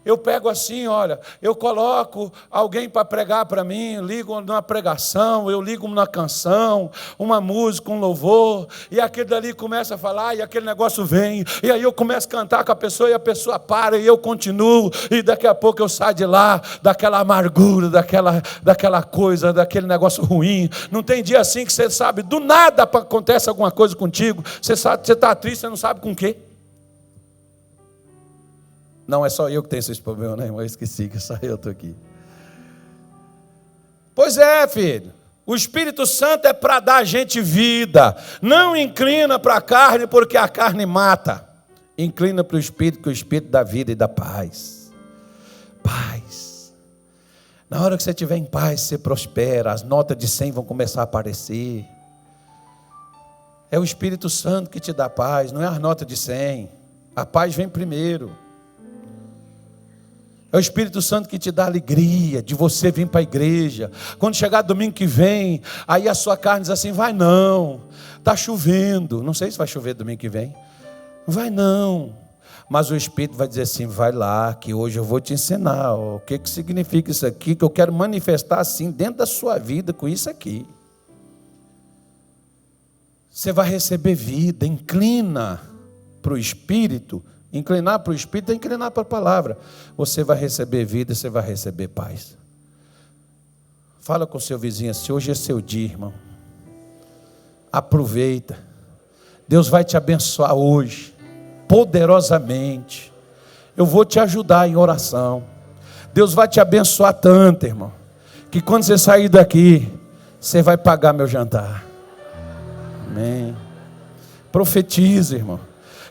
A: eu pego assim, olha, eu coloco alguém para pregar para mim, ligo numa pregação, eu ligo uma canção, uma música, um louvor, e aquele dali começa a falar, e aquele negócio vem, e aí eu começo a cantar com a pessoa, e a pessoa para, e eu continuo, e daqui a pouco eu saio de lá, daquela amargura, daquela coisa, daquele negócio ruim. Não tem dia assim que você sabe, do nada acontece alguma coisa contigo, você está triste, você não sabe com o quê. Não é só eu que tenho esses problemas, né, irmão? Eu esqueci que só eu estou aqui. Pois é, filho. O Espírito Santo é para dar a gente vida. Não inclina para a carne, porque a carne mata. Inclina para o Espírito, que o Espírito dá vida e dá paz. Paz. Na hora que você estiver em paz, você prospera. As notas de 100 vão começar a aparecer. É o Espírito Santo que te dá paz, não é as notas de 100. A paz vem primeiro. É o Espírito Santo que te dá alegria de você vir para a igreja. Quando chegar domingo que vem, aí a sua carne diz assim, vai não, está chovendo. Não sei se vai chover domingo que vem. Vai não. Mas o Espírito vai dizer assim, vai lá, que hoje eu vou te ensinar. O que significa isso aqui, que eu quero manifestar assim dentro da sua vida com isso aqui. Você vai receber vida. Inclina para o Espírito. Inclinar para o Espírito é inclinar para a palavra. Você vai receber vida, você vai receber paz. Fala com o seu vizinho assim: hoje é seu dia, irmão. Aproveita. Deus vai te abençoar hoje, poderosamente. Eu vou te ajudar em oração. Deus vai te abençoar tanto, irmão, que quando você sair daqui, você vai pagar meu jantar. Amém. Profetiza, irmão.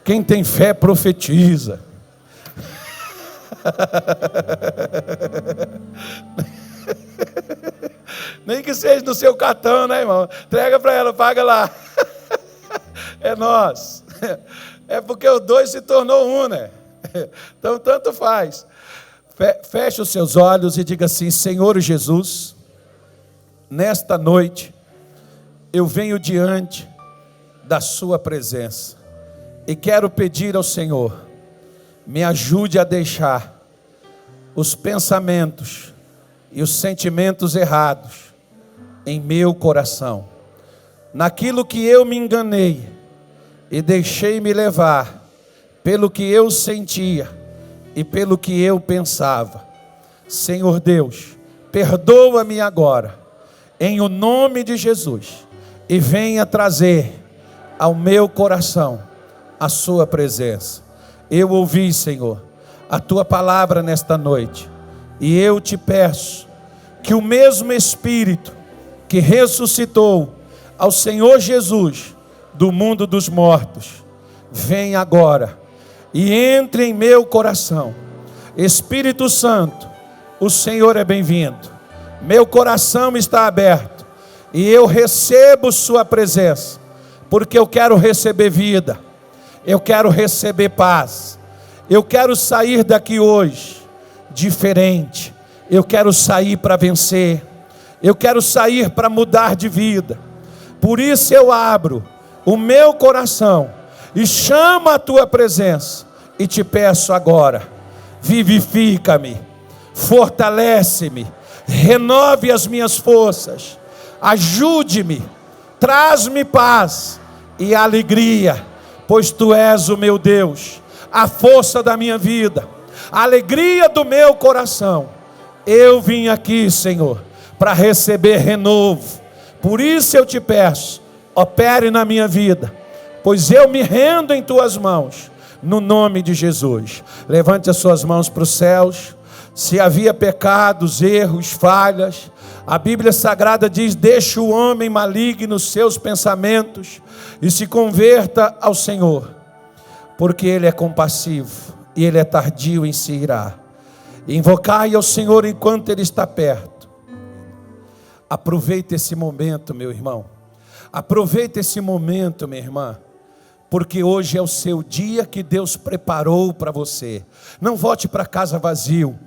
A: Quem tem fé, profetiza. Nem que seja no seu cartão, né, irmão? Entrega para ela, paga lá. É nós. É porque o dois se tornou um, né? Então tanto faz. Feche os seus olhos e diga assim: Senhor Jesus, nesta noite eu venho diante da sua presença e quero pedir ao Senhor, me ajude a deixar os pensamentos e os sentimentos errados em meu coração, naquilo que eu me enganei e deixei-me levar pelo que eu sentia e pelo que eu pensava. Senhor Deus, perdoa-me agora, em o nome de Jesus, e venha trazer ao meu coração a sua presença. Eu ouvi, Senhor, a tua palavra nesta noite, e eu te peço que o mesmo Espírito que ressuscitou ao Senhor Jesus do mundo dos mortos, venha agora e entre em meu coração. Espírito Santo, o Senhor é bem-vindo. Meu coração está aberto e eu recebo sua presença, porque eu quero receber vida, eu quero receber paz, eu quero sair daqui hoje diferente, eu quero sair para vencer, eu quero sair para mudar de vida. Por isso eu abro o meu coração e chamo a tua presença e te peço agora: vivifica-me, fortalece-me, renove as minhas forças, ajude-me, traz-me paz e alegria, pois tu és o meu Deus, a força da minha vida, a alegria do meu coração. Eu vim aqui, Senhor, para receber renovo. Por isso eu te peço, opere na minha vida, pois eu me rendo em tuas mãos, no nome de Jesus. Levante as suas mãos para os céus. Se havia pecados, erros, falhas, a Bíblia Sagrada diz: deixe o homem maligno os seus pensamentos e se converta ao Senhor, porque Ele é compassivo e Ele é tardio em se irar. Invocai ao Senhor enquanto Ele está perto. Aproveite esse momento, meu irmão. Aproveite esse momento, minha irmã, porque hoje é o seu dia que Deus preparou para você. Não volte para casa vazio.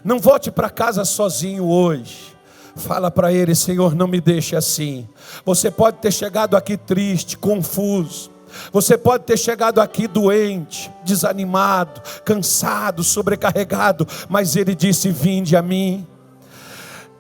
A: Não volte para casa sozinho hoje. Fala para Ele: Senhor, não me deixe assim. Você pode ter chegado aqui triste, confuso. Você pode ter chegado aqui doente, desanimado, cansado, sobrecarregado. Mas Ele disse: vinde a mim.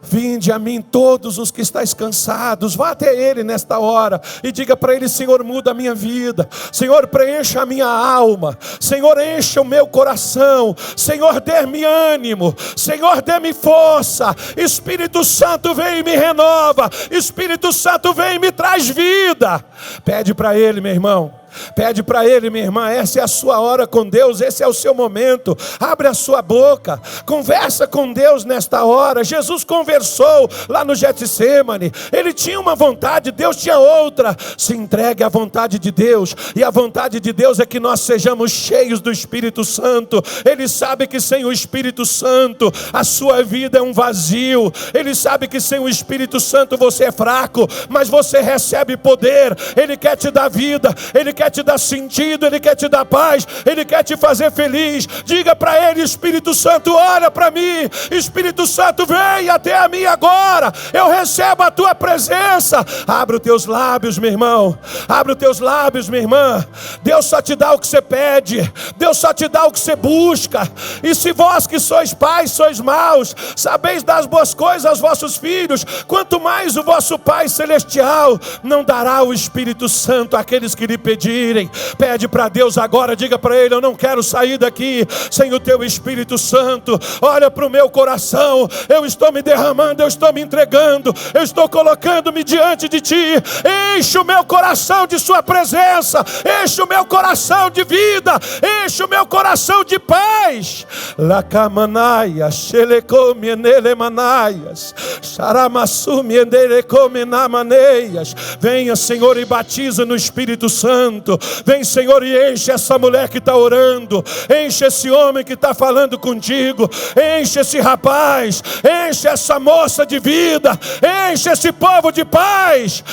A: Vinde a mim todos os que estáis cansados. Vá até Ele nesta hora e diga para Ele: Senhor, muda a minha vida. Senhor, preencha a minha alma. Senhor, encha o meu coração. Senhor, dê-me ânimo. Senhor, dê-me força. Espírito Santo, vem e me renova. Espírito Santo, vem e me traz vida. Pede para Ele, meu irmão. Pede para Ele, minha irmã. Essa é a sua hora com Deus, esse é o seu momento. Abre a sua boca, conversa com Deus nesta hora. Jesus conversou lá no Getsêmani. Ele tinha uma vontade, Deus tinha outra. Se entregue à vontade de Deus. E a vontade de Deus é que nós sejamos cheios do Espírito Santo. Ele sabe que sem o Espírito Santo a sua vida é um vazio. Ele sabe que sem o Espírito Santo você é fraco, mas você recebe poder. Ele quer te dar vida, Ele quer quer te dar sentido, Ele quer te dar paz, Ele quer te fazer feliz. Diga para Ele: Espírito Santo, olha para mim. Espírito Santo, vem até a mim agora. Eu recebo a tua presença. Abre os teus lábios, meu irmão. Abre os teus lábios, minha irmã. Deus só te dá o que você pede. Deus só te dá o que você busca. E se vós que sois pais, sois maus, sabeis dar as boas coisas aos vossos filhos, quanto mais o vosso Pai Celestial não dará o Espírito Santo àqueles que lhe pedirem. Pede para Deus agora, diga para Ele: eu não quero sair daqui sem o teu Espírito Santo. Olha para o meu coração, eu estou me derramando, eu estou me entregando, eu estou colocando-me diante de Ti. Enche o meu coração de Sua presença, enche o meu coração de vida, enche o meu coração de paz. Lacamanaias, xelecomienelemanaias, xaramassumienelecomenamaneias. Venha, Senhor, e batiza no Espírito Santo. Vem, Senhor, e enche essa mulher que está orando, enche esse homem que está falando contigo, enche esse rapaz, enche essa moça de vida, enche esse povo de paz.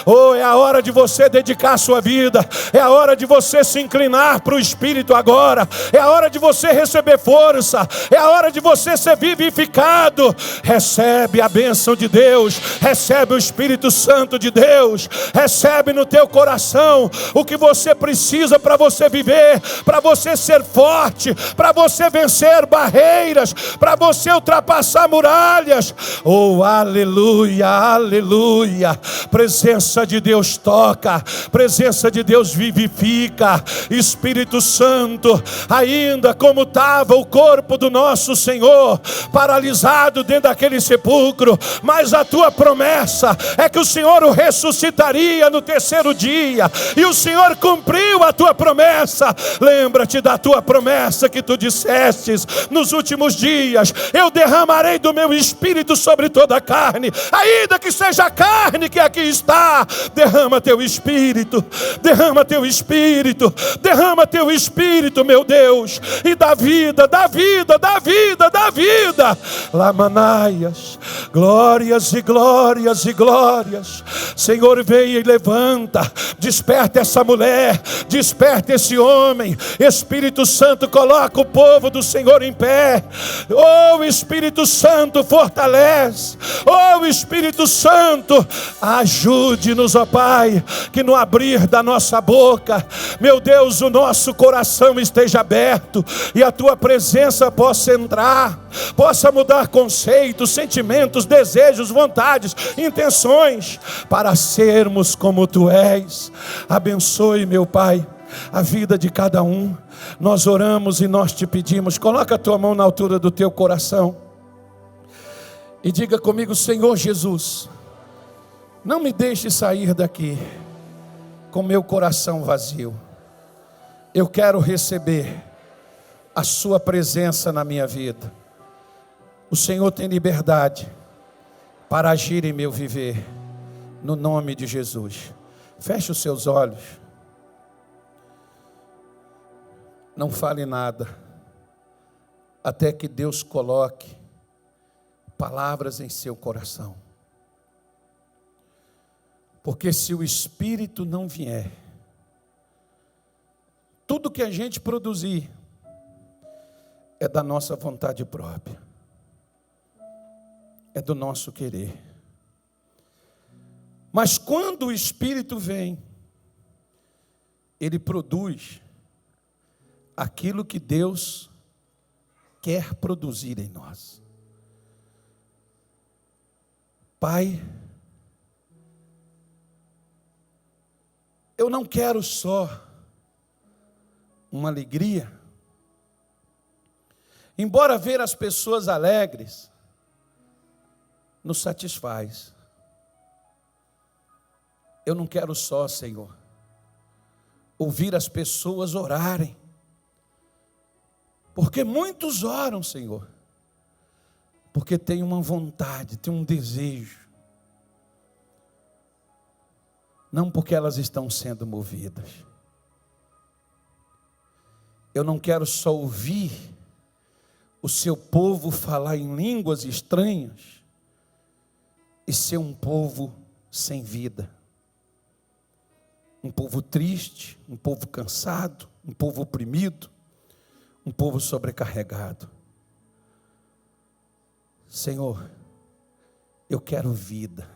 A: Oh, é a hora de você dedicar a sua vida, é a hora de você se inclinar para o Espírito agora, é a hora de você receber força, é a hora de você ser vivificado. Recebe a bênção de Deus, recebe o Espírito Santo de Deus, recebe no teu coração o que você precisa para você viver, para você ser forte, para você vencer barreiras, para você ultrapassar muralhas. Oh, aleluia, aleluia. Presença de Deus toca, presença de Deus vivifica. Espírito Santo, ainda como estava o corpo do nosso Senhor paralisado dentro daquele sepulcro, mas a tua promessa é que o Senhor o ressuscitaria no terceiro dia, e o Senhor cumpriu a tua promessa. Lembra-te da tua promessa que tu dissestes nos últimos dias: eu derramarei do meu Espírito sobre toda a carne, ainda que seja a carne que aqui está. Derrama teu Espírito, derrama teu Espírito, derrama teu Espírito, meu Deus, e dá vida, dá vida, dá vida, dá vida. Lamanaias, glórias e glórias e glórias. Senhor, vem e levanta, desperta essa mulher, desperta esse homem. Espírito Santo, coloca o povo do Senhor em pé. Oh, Espírito Santo, fortalece. Oh, Espírito Santo, ajude-nos, ó Pai, que no abrir da nossa boca, meu Deus, o nosso coração esteja aberto e a tua presença possa entrar, possa mudar conceitos, sentimentos, desejos, vontades, intenções, para sermos como tu és. Abençoe, meu Pai, a vida de cada um. Nós oramos e nós te pedimos. Coloca a tua mão na altura do teu coração e diga comigo: Senhor Jesus, não me deixe sair daqui com meu coração vazio. Eu quero receber a sua presença na minha vida. O Senhor tem liberdade para agir em meu viver, no nome de Jesus. Feche os seus olhos. Não fale nada, até que Deus coloque palavras em seu coração. Porque se o Espírito não vier, tudo que a gente produzir é da nossa vontade própria, é do nosso querer. Mas quando o Espírito vem, ele produz aquilo que Deus quer produzir em nós. Pai, eu não quero só uma alegria. Embora ver as pessoas alegres nos satisfaz, eu não quero só, Senhor, ouvir as pessoas orarem. Porque muitos oram, Senhor, porque tem uma vontade, tem um desejo, não porque elas estão sendo movidas. Eu não quero só ouvir o seu povo falar em línguas estranhas e ser um povo sem vida. Um povo triste, um povo cansado, um povo oprimido, um povo sobrecarregado. Senhor, eu quero vida.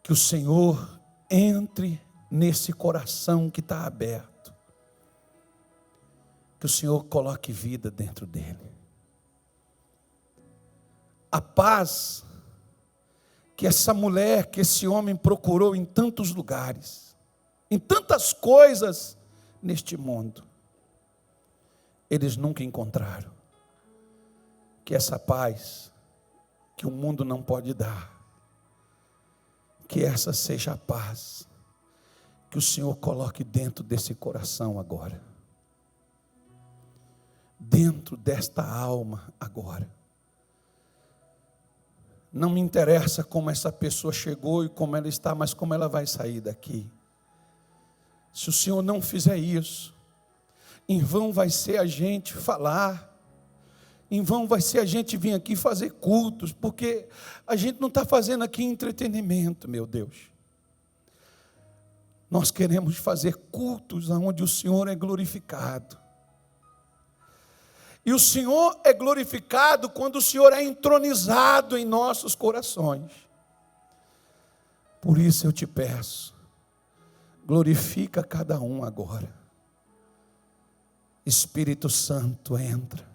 A: Que o Senhor entre nesse coração que está aberto. Que o Senhor coloque vida dentro dele. A paz que essa mulher, que esse homem procurou em tantos lugares, em tantas coisas neste mundo, eles nunca encontraram. Que essa paz que o mundo não pode dar, que essa seja a paz que o Senhor coloque dentro desse coração agora, dentro desta alma agora. Não me interessa como essa pessoa chegou e como ela está, mas como ela vai sair daqui. Se o Senhor não fizer isso, em vão vai ser a gente falar, em vão vai ser a gente vir aqui fazer cultos, porque a gente não está fazendo aqui entretenimento, meu Deus. Nós queremos fazer cultos onde o Senhor é glorificado. E o Senhor é glorificado quando o Senhor é entronizado em nossos corações. Por isso eu te peço, glorifica cada um agora. Espírito Santo, entra.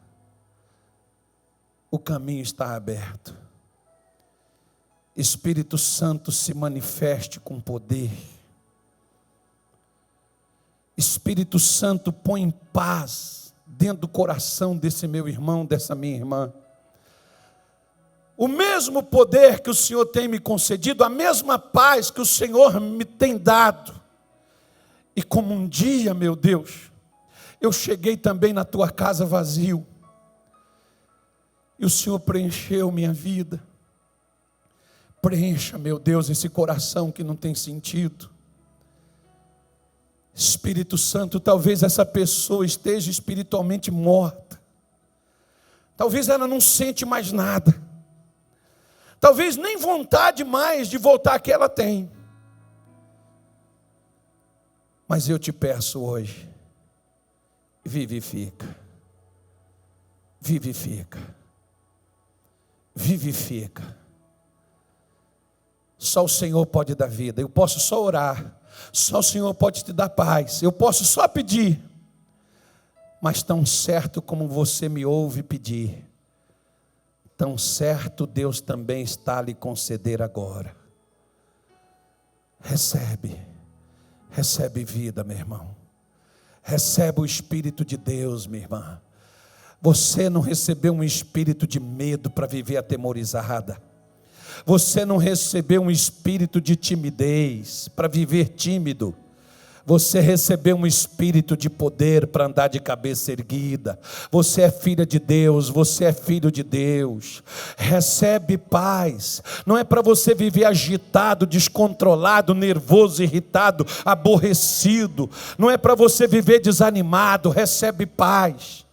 A: O caminho está aberto. Espírito Santo, se manifeste com poder. Espírito Santo, põe paz dentro do coração desse meu irmão, dessa minha irmã. O mesmo poder que o Senhor tem me concedido, a mesma paz que o Senhor me tem dado. E como um dia, meu Deus, eu cheguei também na tua casa vazio, e o Senhor preencheu minha vida. Preencha, meu Deus, esse coração que não tem sentido. Espírito Santo, talvez essa pessoa esteja espiritualmente morta. Talvez ela não sente mais nada. Talvez nem vontade mais de voltar que ela tem. Mas eu te peço hoje, vivifica. Vivifica. Vivifica. Só o Senhor pode dar vida. Eu posso só orar. Só o Senhor pode te dar paz. Eu posso só pedir. Mas tão certo como você me ouve pedir, tão certo Deus também está a lhe conceder agora. Recebe. Recebe vida, meu irmão. Recebe o Espírito de Deus, minha irmã. Você não recebeu um espírito de medo para viver atemorizada. Você não recebeu um espírito de timidez para viver tímido. Você recebeu um espírito de poder para andar de cabeça erguida. Você é filha de Deus, você é filho de Deus. Recebe paz. Não é para você viver agitado, descontrolado, nervoso, irritado, aborrecido. Não é para você viver desanimado. Recebe paz.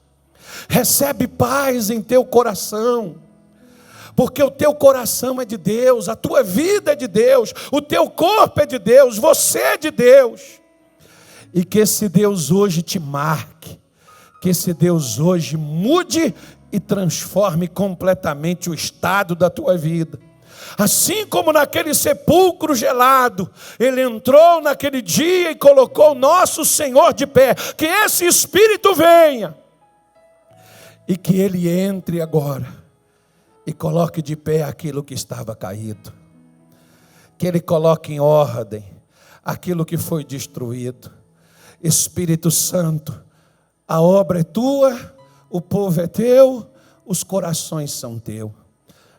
A: Recebe paz em teu coração. Porque o teu coração é de Deus, a tua vida é de Deus, o teu corpo é de Deus, você é de Deus. E que esse Deus hoje te marque, que esse Deus hoje mude e transforme completamente o estado da tua vida. Assim como naquele sepulcro gelado, Ele entrou naquele dia e colocou o nosso Senhor de pé. Que esse Espírito venha e que Ele entre agora e coloque de pé aquilo que estava caído. Que Ele coloque em ordem aquilo que foi destruído. Espírito Santo, a obra é tua, o povo é teu, os corações são teus.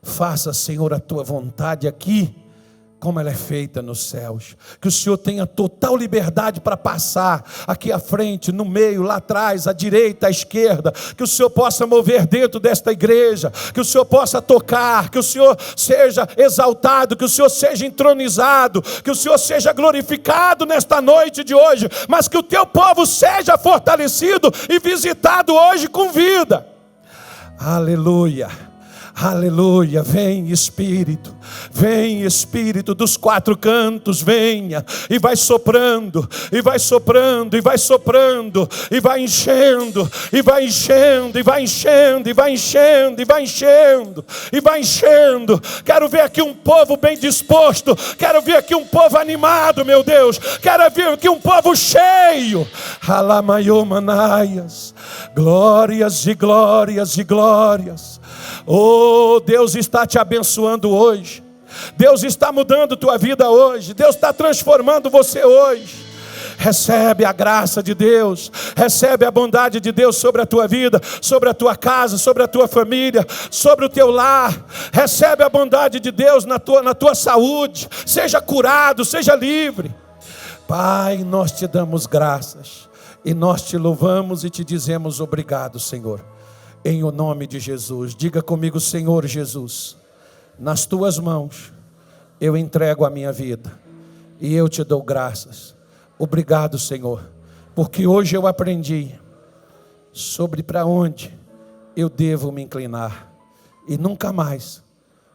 A: Faça, Senhor, a tua vontade aqui, como ela é feita nos céus. Que o Senhor tenha total liberdade para passar aqui à frente, no meio, lá atrás, à direita, à esquerda. Que o Senhor possa mover dentro desta igreja. Que o Senhor possa tocar. Que o Senhor seja exaltado. Que o Senhor seja entronizado. Que o Senhor seja glorificado nesta noite de hoje. Mas que o teu povo seja fortalecido e visitado hoje com vida. Aleluia. Aleluia, vem Espírito dos quatro cantos, venha, e vai soprando, e vai soprando, e vai soprando, e vai enchendo, e vai enchendo, e vai enchendo, e vai enchendo, e vai enchendo, e vai enchendo. Quero ver aqui um povo bem disposto, quero ver aqui um povo animado, meu Deus, quero ver aqui um povo cheio. Alamaiomanaias, glórias e glórias e glórias. Oh, Deus está te abençoando hoje, Deus está mudando tua vida hoje, Deus está transformando você hoje. Recebe a graça de Deus, recebe a bondade de Deus sobre a tua vida, sobre a tua casa, sobre a tua família, sobre o teu lar. Recebe a bondade de Deus na tua saúde, seja curado, seja livre. Pai, nós te damos graças e nós te louvamos e te dizemos obrigado, Senhor, em o nome de Jesus. Diga comigo: Senhor Jesus, nas tuas mãos eu entrego a minha vida e eu te dou graças. Obrigado, Senhor, porque hoje eu aprendi sobre para onde eu devo me inclinar, e nunca mais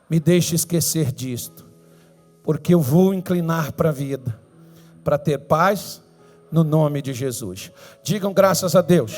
A: me deixe esquecer disto, porque eu vou inclinar para a vida, para ter paz, no nome de Jesus. Digam graças a Deus.